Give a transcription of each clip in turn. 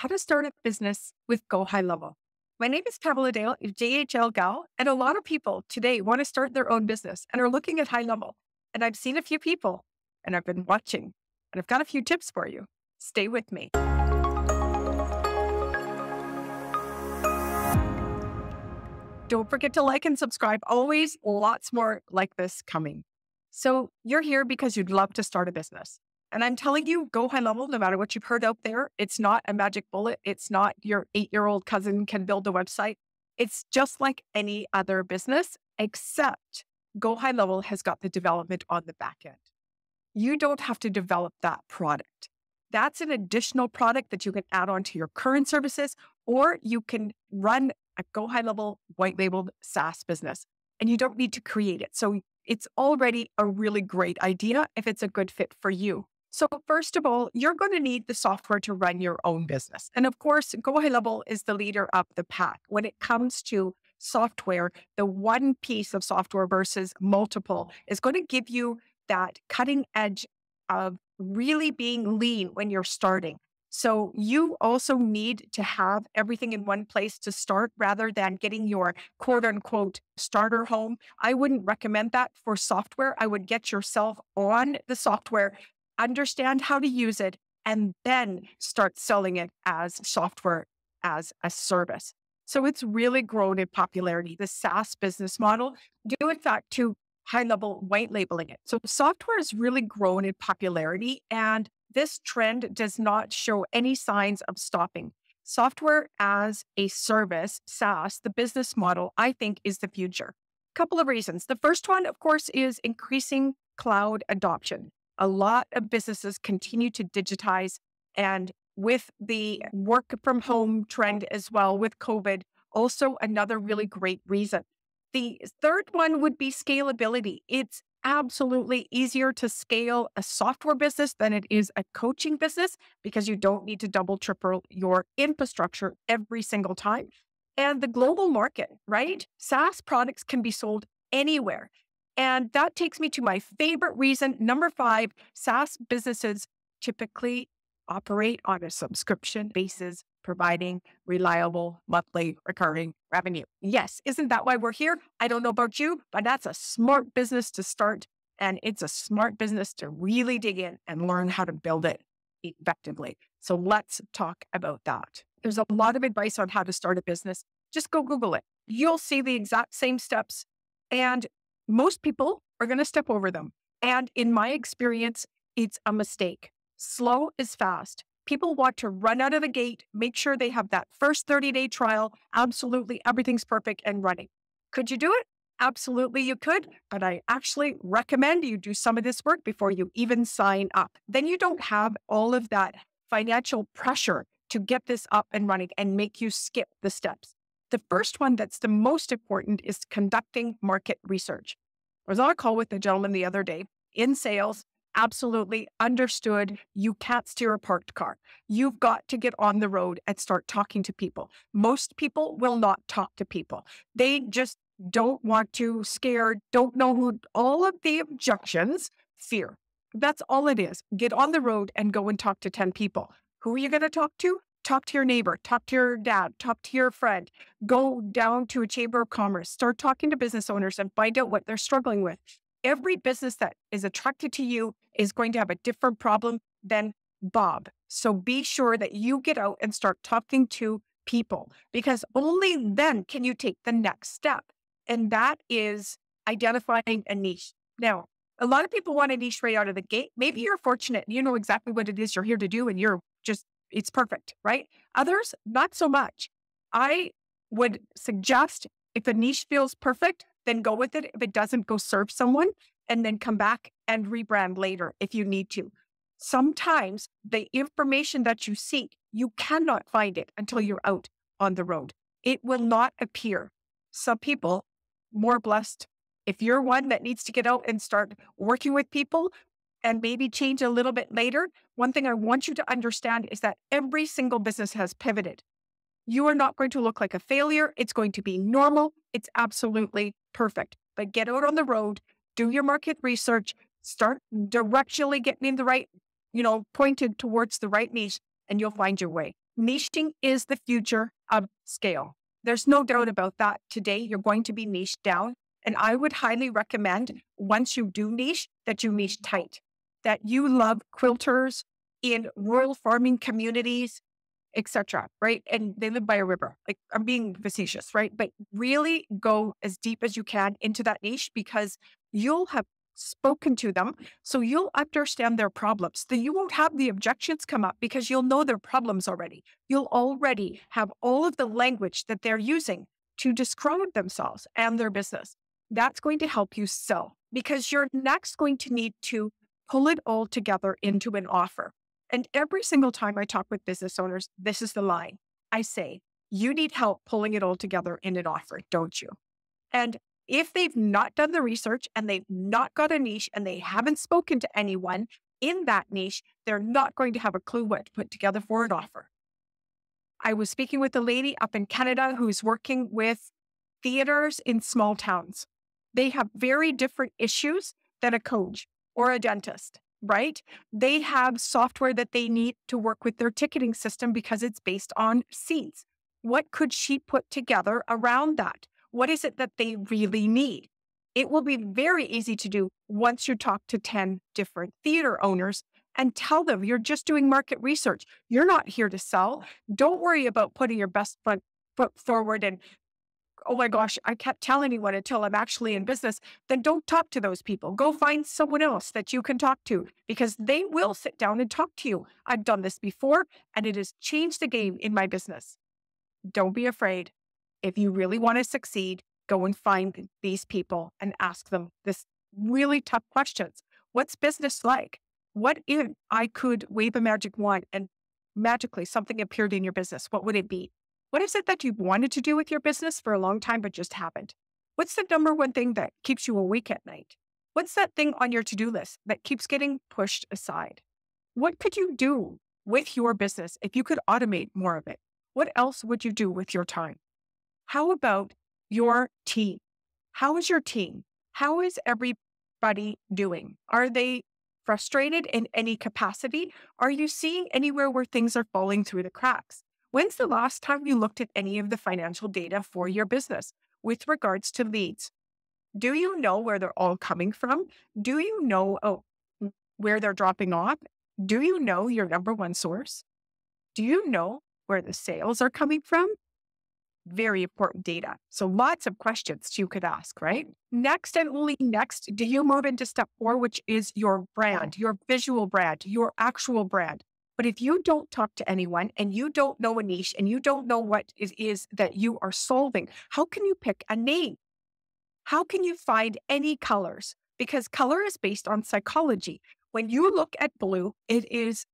how to start a business with Go High Level. My name is Pamela Dale, a JHL gal, and a lot of people today want to start their own business and are looking at high level. And I've seen a few people and I've been watching and I've got a few tips for you. Stay with me. Don't forget to like and subscribe. Always lots more like this coming. So you're here because you'd love to start a business. And I'm telling you, go high level, no matter what you've heard out there. It's not a magic bullet. It's not your 8-year-old cousin can build a website. It's just like any other business, except go high level has got the development on the back end. You don't have to develop that product. That's an additional product that you can add on to your current services, or you can run a go high level white labeled SaaS business and you don't need to create it. So it's already a really great idea if it's a good fit for you. So first of all, you're going to need the software to run your own business. And of course, Go High Level is the leader of the pack. When it comes to software, the one piece of software versus multiple is going to give you that cutting edge of really being lean when you're starting. So you also need to have everything in one place to start rather than getting your quote unquote starter home. I wouldn't recommend that for software. I would get yourself on the software, understand how to use it, and then start selling it as software as a service. So it's really grown in popularity. The SaaS business model, due in fact to high level white labeling it. So software has really grown in popularity, and this trend does not show any signs of stopping. Software as a service, SaaS, the business model, I think is the future. Couple of reasons. The first one, of course, is increasing cloud adoption. A lot of businesses continue to digitize, and with the work from home trend as well with COVID, also another really great reason. The third one would be scalability. It's absolutely easier to scale a software business than it is a coaching business because you don't need to double, triple your infrastructure every single time. And the global market, right? SaaS products can be sold anywhere. And that takes me to my favorite reason. Number 5, SaaS businesses typically operate on a subscription basis, providing reliable monthly recurring revenue. Yes, isn't that why we're here? I don't know about you, but that's a smart business to start. And it's a smart business to really dig in and learn how to build it effectively. So let's talk about that. There's a lot of advice on how to start a business. Just go Google it. You'll see the exact same steps. And most people are going to step over them. And in my experience, it's a mistake. Slow is fast. People want to run out of the gate, make sure they have that first 30-day trial. Absolutely, everything's perfect and running. Could you do it? Absolutely, you could. But I actually recommend you do some of this work before you even sign up. Then you don't have all of that financial pressure to get this up and running and make you skip the steps. The first one that's the most important is conducting market research. I was on a call with a gentleman the other day in sales. Absolutely understood. You can't steer a parked car. You've got to get on the road and start talking to people. Most people will not talk to people. They just don't want to, scared, don't know who, all of the objections, fear. That's all it is. Get on the road and go and talk to 10 people. Who are you going to talk to? Talk to your neighbor, talk to your dad, talk to your friend, go down to a chamber of commerce, start talking to business owners and find out what they're struggling with. Every business that is attracted to you is going to have a different problem than Bob. So be sure that you get out and start talking to people, because only then can you take the next step. And that is identifying a niche. Now, a lot of people want a niche right out of the gate. Maybe you're fortunate. You know exactly what it is you're here to do and it's perfect, right? Others, not so much. I would suggest if a niche feels perfect, then go with it. If it doesn't, go serve someone and then come back and rebrand later if you need to. Sometimes the information that you seek, you cannot find it until you're out on the road. It will not appear. Some people, more blessed. If you're one that needs to get out and start working with people and maybe change a little bit later, one thing I want you to understand is that every single business has pivoted. You are not going to look like a failure. It's going to be normal. It's absolutely perfect. But get out on the road, do your market research, start directionally getting in the right, pointed towards the right niche, and you'll find your way. Niching is the future of scale. There's no doubt about that. Today, you're going to be niched down. And I would highly recommend, once you do niche, that you niche tight, that you love quilters in rural farming communities, etc. Right? And they live by a river. Like, I'm being facetious, right? But really go as deep as you can into that niche, because you'll have spoken to them. So you'll understand their problems. Then you won't have the objections come up because you'll know their problems already. You'll already have all of the language that they're using to describe themselves and their business. That's going to help you sell, because you're next going to need to pull it all together into an offer. And every single time I talk with business owners, this is the line. I say, you need help pulling it all together in an offer, don't you? And if they've not done the research and they've not got a niche and they haven't spoken to anyone in that niche, they're not going to have a clue what to put together for an offer. I was speaking with a lady up in Canada who's working with theaters in small towns. They have very different issues than a coach or a dentist, right? They have software that they need to work with their ticketing system because it's based on seats. What could she put together around that? What is it that they really need? It will be very easy to do once you talk to 10 different theater owners and tell them you're just doing market research. You're not here to sell. Don't worry about putting your best foot forward and, oh my gosh, I can't tell anyone until I'm actually in business. Then don't talk to those people. Go find someone else that you can talk to, because they will sit down and talk to you. I've done this before and it has changed the game in my business. Don't be afraid. If you really want to succeed, go and find these people and ask them this really tough questions. What's business like? What if I could wave a magic wand and magically something appeared in your business? What would it be? What is it that you've wanted to do with your business for a long time but just haven't? What's the number one thing that keeps you awake at night? What's that thing on your to-do list that keeps getting pushed aside? What could you do with your business if you could automate more of it? What else would you do with your time? How about your team? How is your team? How is everybody doing? Are they frustrated in any capacity? Are you seeing anywhere where things are falling through the cracks? When's the last time you looked at any of the financial data for your business with regards to leads? Do you know where they're all coming from? Do you know where they're dropping off? Do you know your number one source? Do you know where the sales are coming from? Very important data. So lots of questions you could ask, right? Next and only next, do you move into step 4, which is your brand, your visual brand, your actual brand. But if you don't talk to anyone and you don't know a niche and you don't know what it is that you are solving, how can you pick a name? How can you find any colors? Because color is based on psychology. When you look at blue, it is,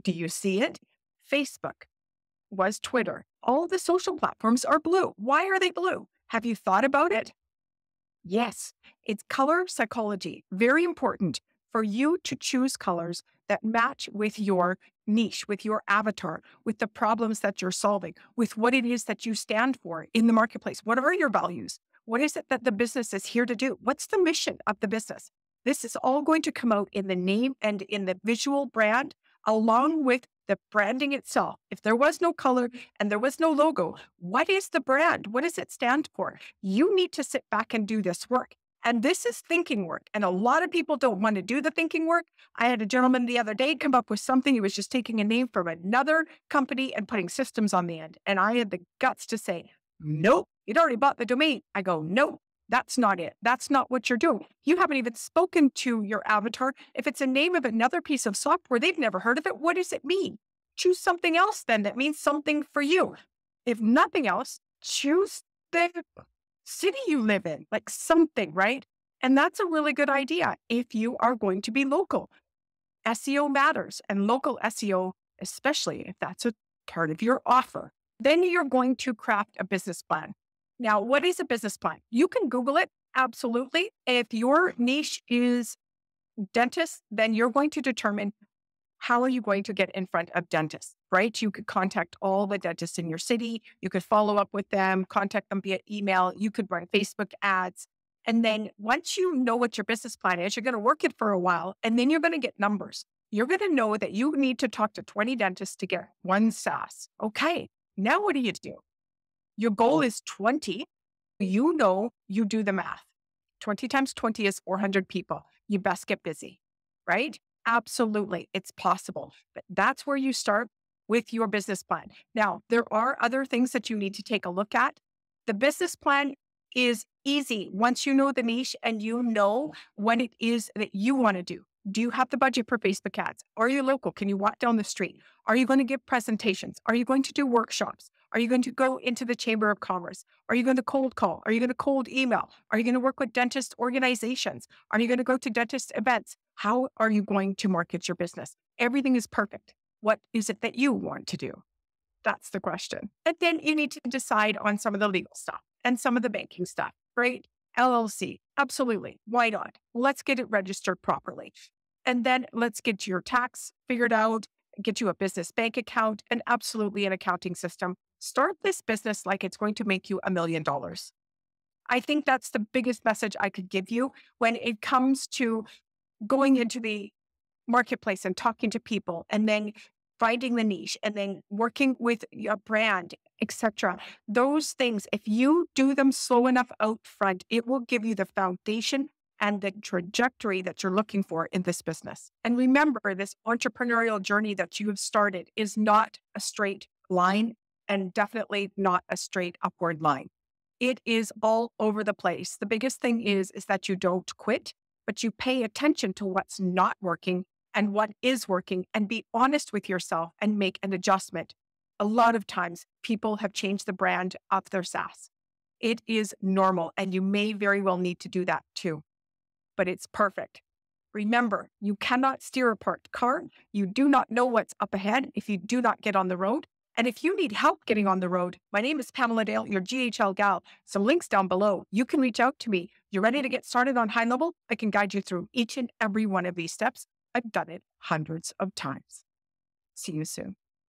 do you see it? Facebook was Twitter. All the social platforms are blue. Why are they blue? Have you thought about it? Yes, it's color psychology. Very important for you to choose colors that match with your niche, with your avatar, with the problems that you're solving, with what it is that you stand for in the marketplace. What are your values? What is it that the business is here to do? What's the mission of the business? This is all going to come out in the name and in the visual brand, along with the branding itself. If there was no color and there was no logo, what is the brand? What does it stand for? You need to sit back and do this work. And this is thinking work. And a lot of people don't want to do the thinking work. I had a gentleman the other day come up with something. He was just taking a name from another company and putting systems on the end. And I had the guts to say, nope, you'd already bought the domain. I go, nope. That's not it. That's not what you're doing. You haven't even spoken to your avatar. If it's a name of another piece of software, they've never heard of it. What does it mean? Choose something else then that means something for you. If nothing else, choose the city you live in, like something, right? And that's a really good idea if you are going to be local. SEO matters, and local SEO, especially if that's a part of your offer. Then you're going to craft a business plan. Now, what is a business plan? You can Google it, absolutely. If your niche is dentists, then you're going to determine how are you going to get in front of dentists, right? You could contact all the dentists in your city. You could follow up with them, contact them via email. You could run Facebook ads. And then once you know what your business plan is, you're going to work it for a while, and then you're going to get numbers. You're going to know that you need to talk to 20 dentists to get one SaaS. Okay. Now what do? Your goal is 20. You know, you do the math. 20 times 20 is 400 people. You best get busy, right? Absolutely. It's possible. But that's where you start with your business plan. Now, there are other things that you need to take a look at. The business plan is easy once you know the niche and you know what it is that you want to do. Do you have the budget for Facebook ads? Are you local? Can you walk down the street? Are you going to give presentations? Are you going to do workshops? Are you going to go into the Chamber of Commerce? Are you going to cold call? Are you going to cold email? Are you going to work with dentist organizations? Are you going to go to dentist events? How are you going to market your business? Everything is perfect. What is it that you want to do? That's the question. And then you need to decide on some of the legal stuff and some of the banking stuff, right? LLC, absolutely. Why not? Let's get it registered properly. And then let's get your tax figured out, get you a business bank account, and absolutely an accounting system. Start this business like it's going to make you $1 million. I think that's the biggest message I could give you when it comes to going into the marketplace and talking to people and then finding the niche and then working with a brand, etc. Those things, if you do them slow enough out front, it will give you the foundation and the trajectory that you're looking for in this business. And remember, this entrepreneurial journey that you have started is not a straight line and definitely not a straight upward line. It is all over the place. The biggest thing is that you don't quit, but you pay attention to what's not working and what is working and be honest with yourself and make an adjustment. A lot of times people have changed the brand of their SaaS. It is normal and you may very well need to do that too, but it's perfect. Remember, you cannot steer a parked car. You do not know what's up ahead if you do not get on the road. And if you need help getting on the road, my name is Pamela Dale, your GHL gal. Some links down below. You can reach out to me. You're ready to get started on high level? I can guide you through each and every one of these steps. I've done it hundreds of times. See you soon.